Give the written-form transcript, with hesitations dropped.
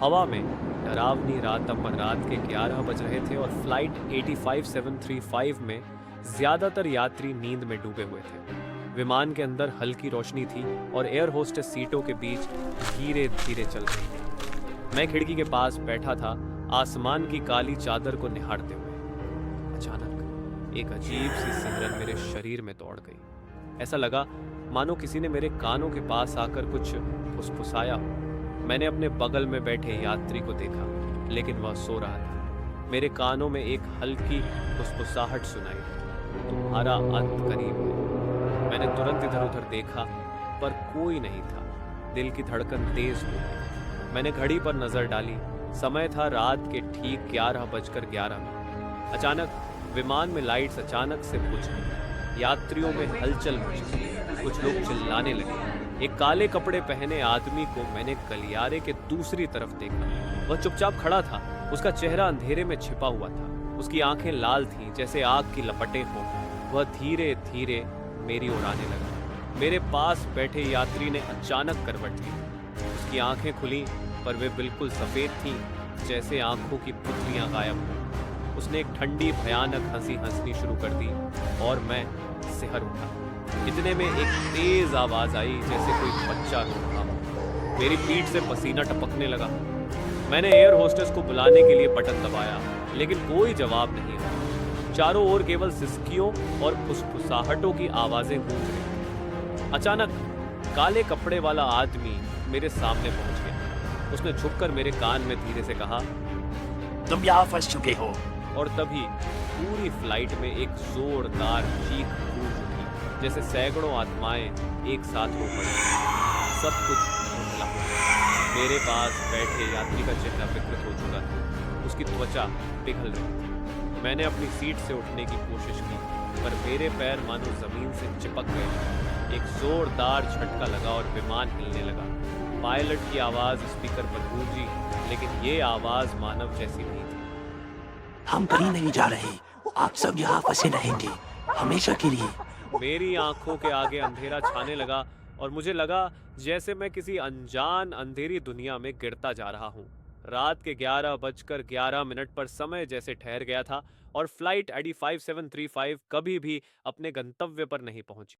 हवा में डरावनी रात रात के 11 बज रहे थे और फ्लाइट 85735 में ज्यादातर यात्री नींद में डूबे हुए थे। विमान के अंदर हल्की रोशनी थी और एयर होस्टेस सीटों के बीच धीरे धीरे चल रही थी। मैं खिड़की के पास बैठा था, आसमान की काली चादर को निहारते हुए। अचानक एक अजीब सी सिमरन मेरे शरीर में दौड़ गई। ऐसा लगा मानो किसी ने मेरे कानों के पास आकर कुछ फुसफुसाया हो। मैंने अपने बगल में बैठे यात्री को देखा, लेकिन वह सो रहा था। मेरे कानों में एक हल्की फुसफुसाहट सुनाई, तुम्हारा अंत करीब है। मैंने तुरंत इधर उधर देखा, पर कोई नहीं था। दिल की धड़कन तेज हो गई। मैंने घड़ी पर नजर डाली। समय था रात के ठीक 11:11। अचानक विमान में लाइट्स अचानक से बुझ गई। यात्रियों में हलचल मच गई। कुछ लोग चिल्लाने लगे। एक काले कपड़े पहने आदमी को मैंने गलियारे के दूसरी तरफ देखा। वह चुपचाप खड़ा था। उसका चेहरा अंधेरे में छिपा हुआ था। उसकी आंखें लाल थीं, जैसे आग की लपटें हों। वह धीरे धीरे मेरी ओर आने लगा। मेरे पास बैठे यात्री ने अचानक करवट ली। उसकी आंखें खुली, पर वे बिल्कुल सफेद थीं, जैसे आंखों की पुतलियां गायब हो। उसने एक ठंडी भयानक हंसी हंसनी शुरू कर दी और मैं सिहर उठा। इतने में एक तेज आवाज आई, जैसे कोई बच्चा रो रहा हो। मेरी पीठ से पसीना टपकने लगा। मैंने एयर होस्टेस को बुलाने के लिए बटन दबाया, लेकिन कोई जवाब नहीं आया। चारों ओर केवल सिसकियों और फुसफुसाहटों की आवाजें गूंज रही। अचानक काले कपड़े वाला आदमी मेरे सामने पहुंच गया। उसने झुककर मेरे कान में धीरे से कहा, तुम यहाँ फंस चुके हो। और तभी पूरी फ्लाइट में एक जोरदार चीख गूंज उठी, जैसे सैकड़ों आत्माएं एक साथ रो पड़ी। सब कुछ धुंधला हो गया। मेरे पास बैठे यात्री का चेहरा विकृत हो चुका था। उसकी त्वचा पिघल रही थी। मैंने अपनी सीट से उठने की कोशिश की, पर मेरे पैर मानो जमीन से चिपक गए। एक जोरदार झटका लगा और विमान हिलने लगा। पायलट की आवाज स्पीकर पर गूंजी, लेकिन ये आवाज मानव जैसी नहीं थी। हम कहीं नहीं जा रहे। आप सब यहाँ फंसे रहेंगे, हमेशा के लिए। मेरी आंखों के आगे अंधेरा छाने लगा और मुझे लगा जैसे मैं किसी अनजान अंधेरी दुनिया में गिरता जा रहा हूँ। रात के 11:11 पर समय जैसे ठहर गया था और फ्लाइट 85735 कभी भी अपने गंतव्य पर नहीं पहुंची।